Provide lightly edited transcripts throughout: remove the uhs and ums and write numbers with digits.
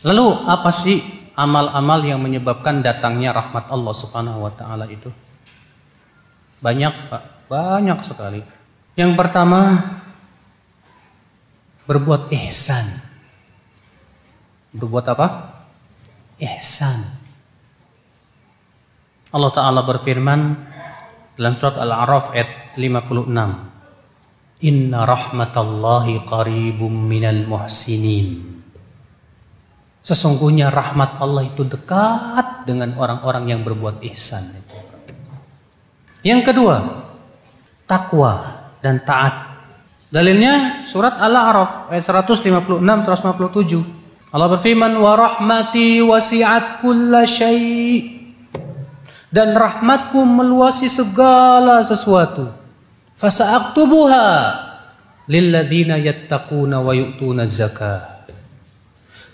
Lalu apa sih amal-amal yang menyebabkan datangnya rahmat Allah Subhanahu wa taala itu? Banyak, Pak, banyak sekali. Yang pertama, berbuat ihsan. Berbuat apa? Ihsan. Allah Ta'ala berfirman dalam surat Al-A'raf ayat 56. Inna rahmatallahi qaribum minal muhsinin. Sesungguhnya rahmat Allah itu dekat dengan orang-orang yang berbuat ihsan. Yang kedua, takwa dan taat. Dalilnya surat Al-A'raf ayat 156-157. Allah berfirman, wa rahmati wasi'at kulla syai'. Dan rahmatku meluasi segala sesuatu. Fasa'aktubuha lilladzina yattaquna wa yu'tuna zakah.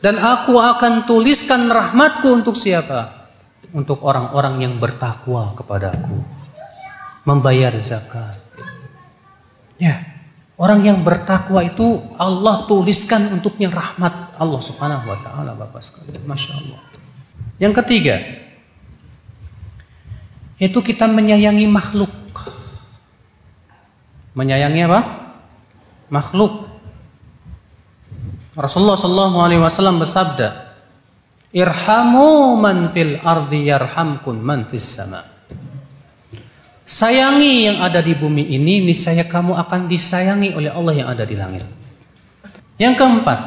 Dan aku akan tuliskan rahmatku untuk siapa? Untuk orang-orang yang bertakwa kepadaku, membayar zakat. Ya, orang yang bertakwa itu Allah tuliskan untuknya rahmat Allah Subhanahu wa taala, Bapak sekalian. Masya Allah. Yang ketiga, itu kita menyayangi makhluk. Menyayangi apa? Makhluk. Rasulullah SAW bersabda, irhamu man fil ardi yarhamkum man fis sama. Sayangi yang ada di bumi ini, niscaya kamu akan disayangi oleh Allah yang ada di langit. Yang keempat,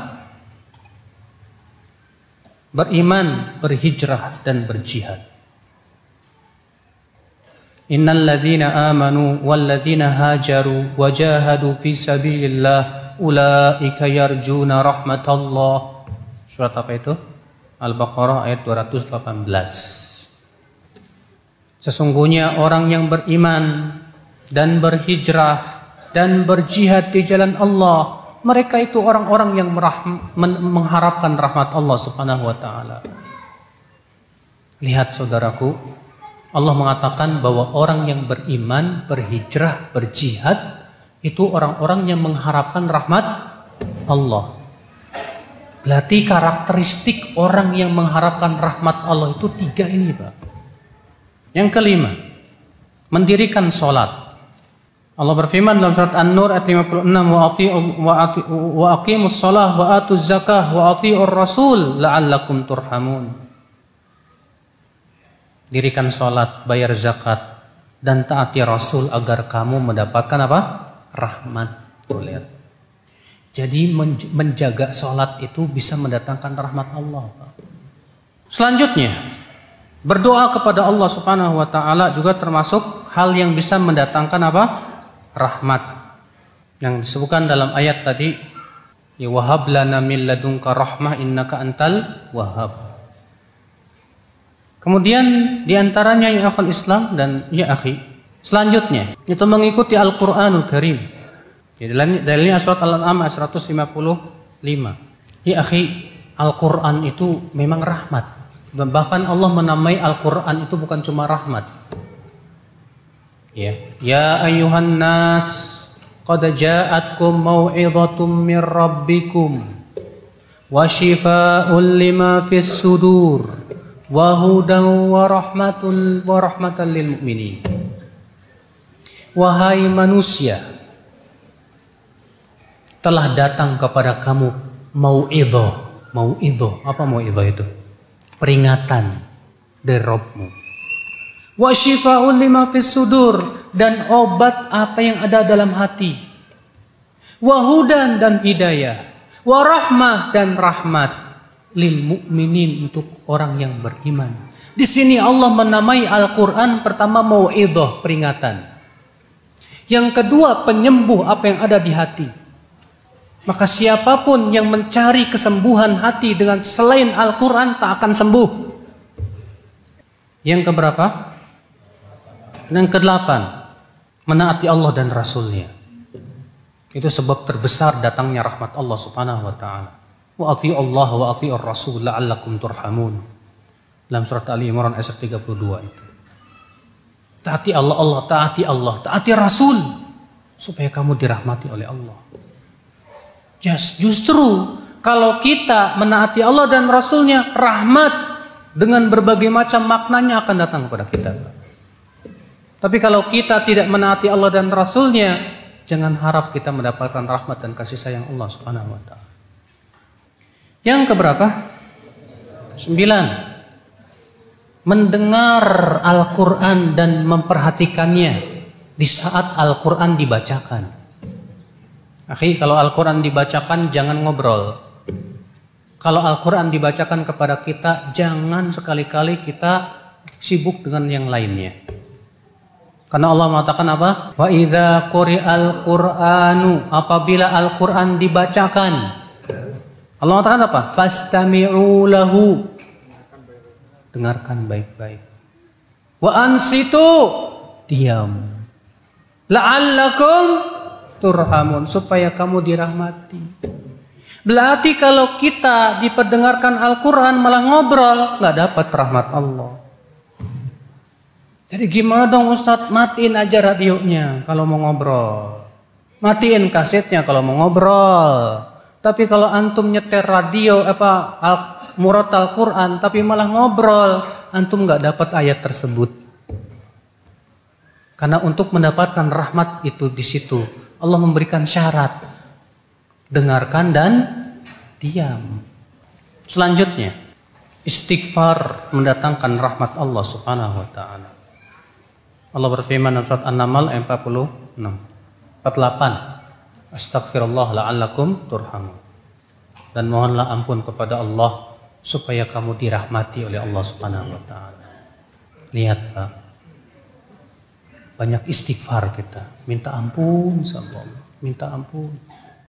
beriman, berhijrah dan berjihad. Innal ladzina amanu wal ladzina hajaru wajahadu fi sabilillah ulaika yarjuna rahmatallah. Surat apa itu? Al-Baqarah ayat 218. Sesungguhnya orang yang beriman dan berhijrah dan berjihad di jalan Allah, mereka itu orang-orang yang mengharapkan rahmat Allah Subhanahu wa taala. Lihat saudaraku, Allah mengatakan bahwa orang yang beriman, berhijrah, berjihad itu orang-orang yang mengharapkan rahmat Allah. Berarti karakteristik orang yang mengharapkan rahmat Allah itu tiga ini, Pak. Yang kelima, mendirikan sholat. Allah berfirman dalam surat An-Nur ayat 56, wa aqimus sholah wa atuz zakah wa ati'ur rasul la'allakum turhamun. Dirikan sholat, bayar zakat, dan taati Rasul agar kamu mendapatkan apa? Rahmat. Lihat. Jadi menjaga sholat itu bisa mendatangkan rahmat Allah. Selanjutnya, berdoa kepada Allah Subhanahu wa taala juga termasuk hal yang bisa mendatangkan apa? Rahmat. Yang disebutkan dalam ayat tadi, ya wahab lana min ladunka rahmah innaka antal wahhab. Kemudian diantaranya ya akhul Islam dan ya akhi, selanjutnya itu mengikuti Al-Quranul Karim. Dalilnya surat Al-An'am 155. Ya akhi, Al-Quran itu memang rahmat. Bahkan Allah menamai Al-Quran itu bukan cuma rahmat. Ya ayyuhan nas qad ja'atkum mau'idhatum mir rabbikum wa shifaa'un lima fis sudur wa hudan wa rahmatan lil mu'minin. Wahai manusia, telah datang kepada kamu mau'idhah. Apa mau'idhah itu? Peringatan dari Rabbmu. Wa shifaa'un lima fis sudur, dan obat apa yang ada dalam hati. Wa hudan, dan hidayah. Wa rahmah, dan rahmat lil mu'minin, untuk orang yang beriman. Di sini Allah menamai Al-Quran pertama mau'idhah, peringatan. Yang kedua, penyembuh apa yang ada di hati. Maka siapapun yang mencari kesembuhan hati dengan selain Al-Quran tak akan sembuh. Yang keberapa? Yang kedelapan, menaati Allah dan Rasulnya. Itu sebab terbesar datangnya rahmat Allah Subhanahu wa taala. Wa ati'u Allah wa ati'ur Rasul la'allakum turhamun. Dalam surat Ali Imran ayat 32 itu. Taati Allah, taati Allah, taati Rasul supaya kamu dirahmati oleh Allah. Justru Kalau kita menaati Allah dan Rasulnya, rahmat dengan berbagai macam maknanya akan datang kepada kita. Tapi kalau kita tidak menaati Allah dan Rasulnya, jangan harap kita mendapatkan rahmat dan kasih sayang Allah Subhanahu wa ta'ala. Yang keberapa? 9. Mendengar Al-Quran dan memperhatikannya di saat Al-Quran dibacakan. Akhi, kalau Al-Quran dibacakan jangan ngobrol. Kalau Al-Quran dibacakan kepada kita, jangan sekali-kali kita sibuk dengan yang lainnya. Karena Allah mengatakan apa? Wa idza quri'al Qur'anu, apabila Al-Quran dibacakan. Allah mengatakan apa? Fastami'u lahu, dengarkan baik-baik. Wa ansitu, diam. La'allakum turhamun, supaya kamu dirahmati. Berarti kalau kita diperdengarkan Al-Quran malah ngobrol, nggak dapat rahmat Allah. Jadi gimana dong Ustadz? Matiin aja radionya kalau mau ngobrol. Matiin kasetnya kalau mau ngobrol. Tapi kalau antum nyetir radio murat Al-Quran tapi malah ngobrol, antum nggak dapat ayat tersebut. Karena untuk mendapatkan rahmat itu di situ Allah memberikan syarat. Dengarkan dan diam. Selanjutnya, istighfar mendatangkan rahmat Allah Subhanahu wa ta'ala. Allah berfirman dalam surat An-Naml ayat 46, 48. Astaghfirullah la'allakum turhamun. Dan mohonlah ampun kepada Allah supaya kamu dirahmati oleh Allah Subhanahu wa ta'ala. Lihat Pak, banyak istighfar kita, minta ampun sama Allah, minta ampun.